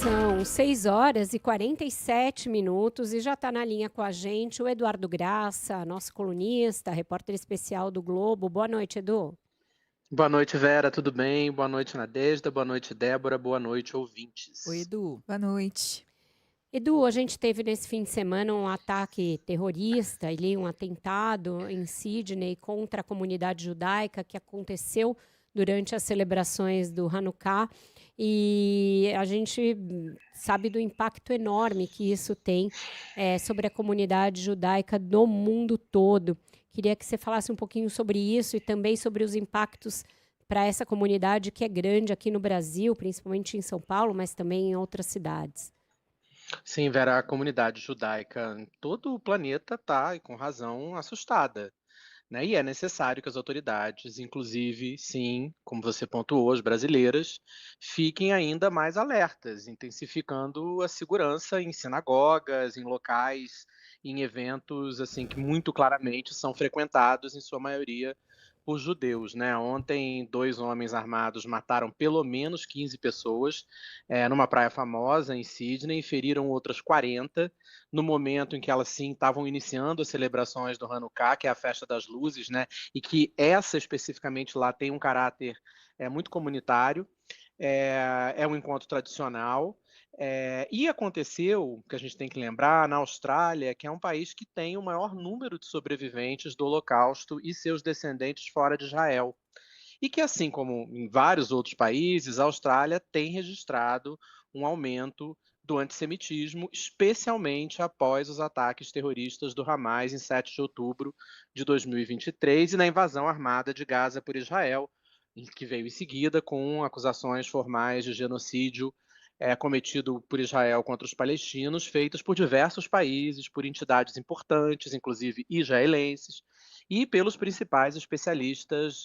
São 6 horas e 47 minutos e já está na linha com a gente o Eduardo Graça, nosso colunista, repórter especial do Globo. Boa noite, Edu. Boa noite, Vera, tudo bem? Boa noite, Nadesda. Boa noite, Débora. Boa noite, Oi, ouvintes. Edu. Boa noite. Edu, a gente teve nesse fim de semana um ataque terrorista, um atentado em Sydney contra a comunidade judaica que aconteceu durante as celebrações do Hanukkah. E a gente sabe do impacto enorme que isso tem sobre a comunidade judaica no mundo todo. Queria que você falasse um pouquinho sobre isso e também sobre os impactos para essa comunidade que é grande aqui no Brasil, principalmente em São Paulo, mas também em outras cidades. Sim, Vera, a comunidade judaica em todo o planeta está, e com razão, assustada, né? E é necessário que as autoridades, inclusive, sim, como você pontuou, as brasileiras, fiquem ainda mais alertas, intensificando a segurança em sinagogas, em locais, em eventos, assim, que muito claramente são frequentados, em sua maioria, por judeus, né? Ontem, 2 homens armados mataram pelo menos 15 pessoas, numa praia famosa em Sydney, e feriram outras 40, no momento em que elas, sim, estavam iniciando as celebrações do Hanukkah, que é a festa das luzes, né? E que essa especificamente lá tem um caráter muito comunitário, é um encontro tradicional. E aconteceu, que a gente tem que lembrar, na Austrália, que é um país que tem o maior número de sobreviventes do Holocausto e seus descendentes fora de Israel. E que, assim como em vários outros países, a Austrália tem registrado um aumento do antissemitismo, especialmente após os ataques terroristas do Hamas em 7 de outubro de 2023 e 23 e na invasão armada de Gaza por Israel, que veio em seguida com acusações formais de genocídio cometido por Israel contra os palestinos, feitas por diversos países, por entidades importantes, inclusive israelenses, e pelos principais especialistas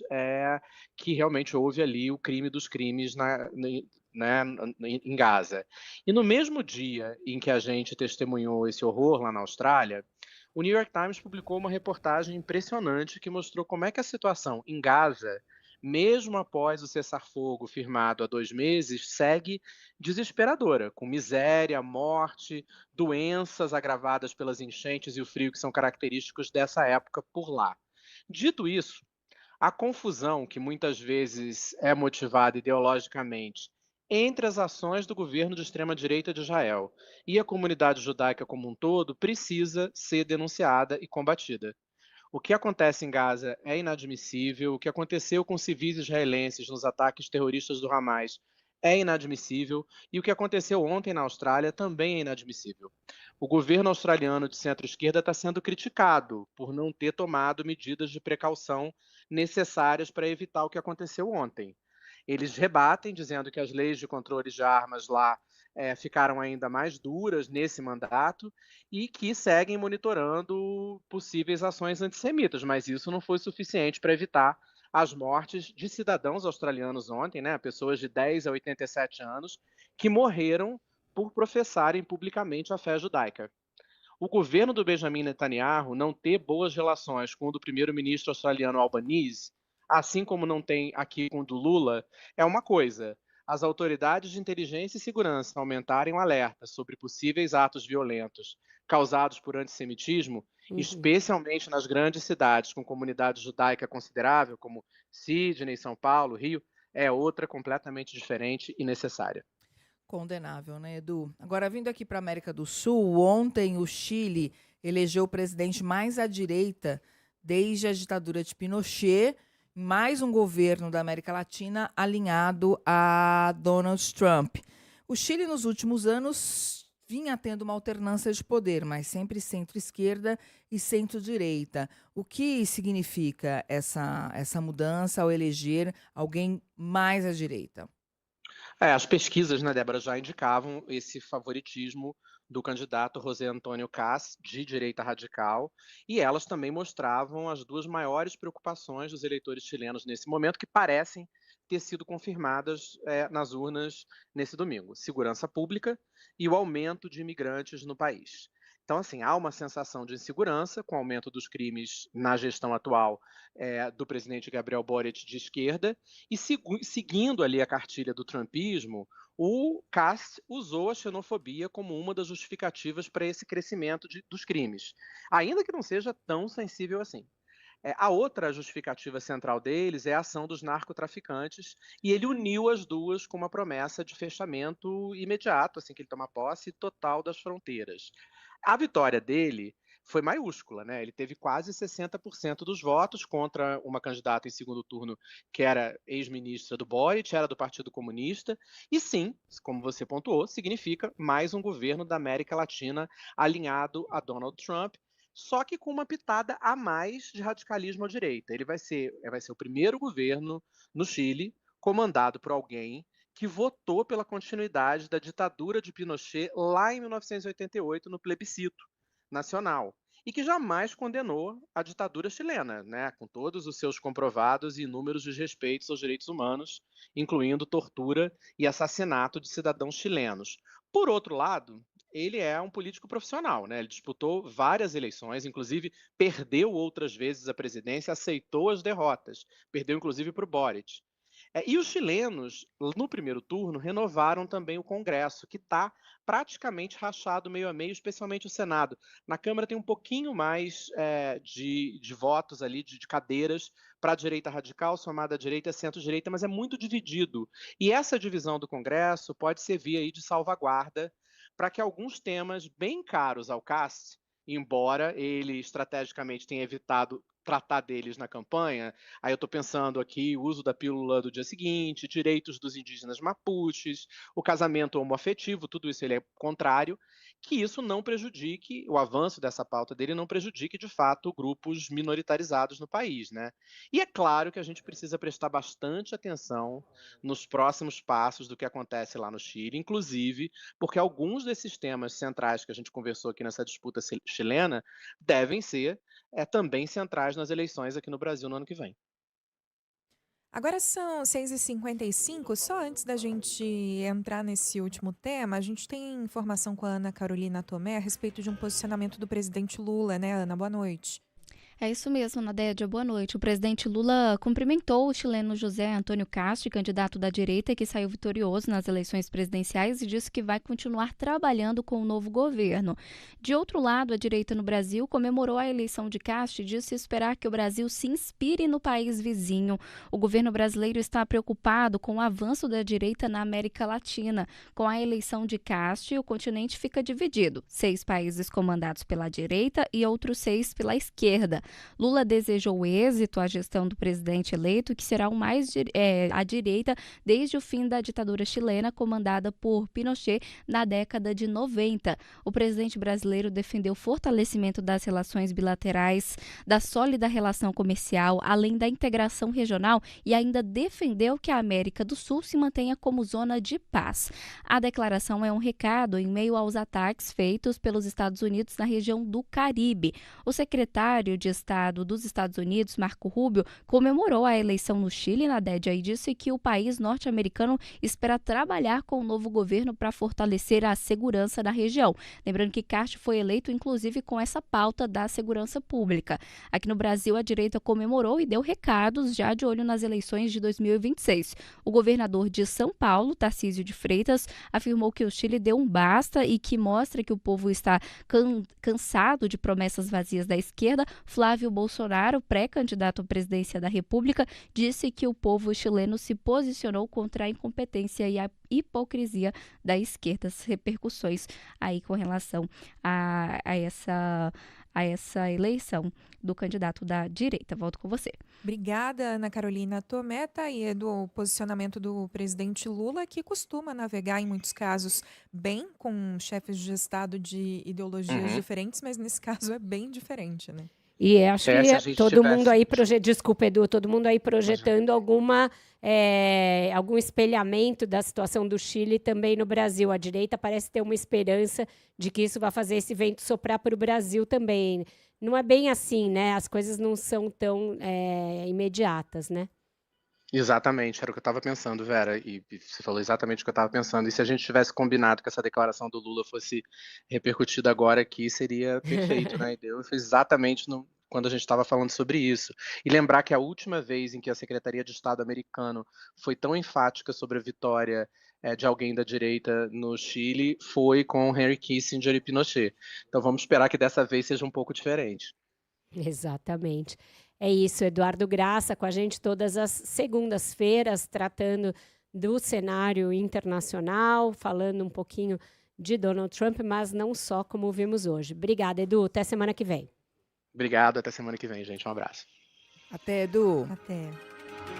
que realmente houve ali o crime dos crimes né, em Gaza. E no mesmo dia em que a gente testemunhou esse horror lá na Austrália, o New York Times publicou uma reportagem impressionante que mostrou como é que a situação em Gaza, mesmo após o cessar-fogo firmado há 2 meses, segue desesperadora, com miséria, morte, doenças agravadas pelas enchentes e o frio que são característicos dessa época por lá. Dito isso, a confusão que muitas vezes é motivada ideologicamente entre as ações do governo de extrema-direita de Israel e a comunidade judaica como um todo precisa ser denunciada e combatida. O que acontece em Gaza é inadmissível, o que aconteceu com civis israelenses nos ataques terroristas do Hamas é inadmissível e o que aconteceu ontem na Austrália também é inadmissível. O governo australiano de centro-esquerda está sendo criticado por não ter tomado medidas de precaução necessárias para evitar o que aconteceu ontem. Eles rebatem, dizendo que as leis de controle de armas lá ficaram ainda mais duras nesse mandato e que seguem monitorando possíveis ações antissemitas, mas isso não foi suficiente para evitar as mortes de cidadãos australianos ontem, né, pessoas de 10 a 87 anos, que morreram por professarem publicamente a fé judaica. O governo do Benjamin Netanyahu não ter boas relações com o do primeiro-ministro australiano Albanese, assim como não tem aqui com o do Lula, é uma coisa. As autoridades de inteligência e segurança aumentarem o alerta sobre possíveis atos violentos causados por antissemitismo, Uhum. especialmente nas grandes cidades com comunidade judaica considerável, como Sydney, São Paulo, Rio, é outra completamente diferente e necessária. Condenável, né, Edu? Agora, vindo aqui para a América do Sul, ontem o Chile elegeu o presidente mais à direita desde a ditadura de Pinochet, mais um governo da América Latina alinhado a Donald Trump. O Chile, nos últimos anos, vinha tendo uma alternância de poder, mas sempre centro-esquerda e centro-direita. O que significa essa mudança ao eleger alguém mais à direita? As pesquisas, né, Débora, já indicavam esse favoritismo do candidato José Antônio Caz, de direita radical, e elas também mostravam as duas maiores preocupações dos eleitores chilenos nesse momento, que parecem ter sido confirmadas nas urnas nesse domingo: segurança pública e o aumento de imigrantes no país. Então, assim, há uma sensação de insegurança com o aumento dos crimes na gestão atual do presidente Gabriel Boric de esquerda, e seguindo ali a cartilha do trumpismo, o Cast usou a xenofobia como uma das justificativas para esse crescimento dos crimes, ainda que não seja tão sensível assim. A outra justificativa central deles é a ação dos narcotraficantes, e ele uniu as duas com uma promessa de fechamento imediato, assim que ele tomar posse, total das fronteiras. A vitória dele foi maiúscula, né? Ele teve quase 60% dos votos contra uma candidata em segundo turno que era ex-ministra do Boric, era do Partido Comunista, e sim, como você pontuou, significa mais um governo da América Latina alinhado a Donald Trump, só que com uma pitada a mais de radicalismo à direita. Ele vai ser o primeiro governo no Chile comandado por alguém que votou pela continuidade da ditadura de Pinochet lá em 1988 no plebiscito nacional e que jamais condenou a ditadura chilena, né, com todos os seus comprovados e inúmeros desrespeitos aos direitos humanos, incluindo tortura e assassinato de cidadãos chilenos. Por outro lado, ele é um político profissional, né? Ele disputou várias eleições, inclusive perdeu outras vezes a presidência, aceitou as derrotas, perdeu inclusive para o Boric. E os chilenos, no primeiro turno, renovaram também o Congresso, que está praticamente rachado meio a meio, especialmente o Senado. Na Câmara tem um pouquinho mais de votos ali, de cadeiras para a direita radical, somada à direita e centro-direita, mas é muito dividido. E essa divisão do Congresso pode servir aí de salvaguarda para que alguns temas bem caros ao CAS, embora ele estrategicamente tenha evitado tratar deles na campanha, aí eu estou pensando aqui o uso da pílula do dia seguinte, direitos dos indígenas mapuches, o casamento homoafetivo, tudo isso ele é contrário, que isso não prejudique, o avanço dessa pauta dele não prejudique de fato grupos minoritarizados no país, né? E é claro que a gente precisa prestar bastante atenção nos próximos passos do que acontece lá no Chile, inclusive porque alguns desses temas centrais que a gente conversou aqui nessa disputa chilena devem ser também centrais nas eleições aqui no Brasil no ano que vem. Agora são 6h55. Só antes da gente entrar nesse último tema, a gente tem informação com a Ana Carolina Tomé a respeito de um posicionamento do presidente Lula, né, Ana? Boa noite. É isso mesmo, Nadédia. Boa noite. O presidente Lula cumprimentou o chileno José Antônio Cast, candidato da direita que saiu vitorioso nas eleições presidenciais, e disse que vai continuar trabalhando com o novo governo. De outro lado, a direita no Brasil comemorou a eleição de Cast e disse esperar que o Brasil se inspire no país vizinho. O governo brasileiro está preocupado com o avanço da direita na América Latina. Com a eleição de Cast, o continente fica dividido. 6 países comandados pela direita e outros 6 pela esquerda. Lula desejou êxito à gestão do presidente eleito, que será o mais à direita desde o fim da ditadura chilena, comandada por Pinochet na década de 90. O presidente brasileiro defendeu o fortalecimento das relações bilaterais, da sólida relação comercial, além da integração regional, e ainda defendeu que a América do Sul se mantenha como zona de paz. A declaração é um recado em meio aos ataques feitos pelos Estados Unidos na região do Caribe. O secretário de Estado dos Estados Unidos, Marco Rubio, comemorou a eleição no Chile, Nadédia, e disse que o país norte-americano espera trabalhar com o novo governo para fortalecer a segurança na região. Lembrando que Castro foi eleito, inclusive, com essa pauta da segurança pública. Aqui no Brasil, a direita comemorou e deu recados já de olho nas eleições de 2026. O governador de São Paulo, Tarcísio de Freitas, afirmou que o Chile deu um basta e que mostra que o povo está cansado de promessas vazias da esquerda. Flávio Bolsonaro, pré-candidato à presidência da República, disse que o povo chileno se posicionou contra a incompetência e a hipocrisia da esquerda. As repercussões aí com relação a essa eleição do candidato da direita. Volto com você. Obrigada, Ana Carolina Tomé. Tá aí do posicionamento do presidente Lula, que costuma navegar, em muitos casos, bem com chefes de Estado de ideologias diferentes, mas nesse caso é bem diferente, né? E acho Se a que gente todo tivesse- mundo aí desculpa, Edu, todo mundo aí projetando algum espelhamento da situação do Chile também no Brasil. A direita parece ter uma esperança de que isso vai fazer esse vento soprar para o Brasil também. Não é bem assim, né? As coisas não são tão imediatas, né? Exatamente, era o que eu estava pensando, Vera, e você falou exatamente o que eu estava pensando. E se a gente tivesse combinado que essa declaração do Lula fosse repercutida agora aqui, seria perfeito, né? E deu exatamente quando a gente estava falando sobre isso. E lembrar que a última vez em que a Secretaria de Estado americano foi tão enfática sobre a vitória de alguém da direita no Chile foi com Henry Kissinger e Pinochet. Então vamos esperar que dessa vez seja um pouco diferente. Exatamente. É isso, Eduardo Graça com a gente todas as segundas-feiras, tratando do cenário internacional, falando um pouquinho de Donald Trump, mas não só, como vimos hoje. Obrigada, Edu. Até semana que vem. Obrigado, até semana que vem, gente. Um abraço. Até, Edu. Até.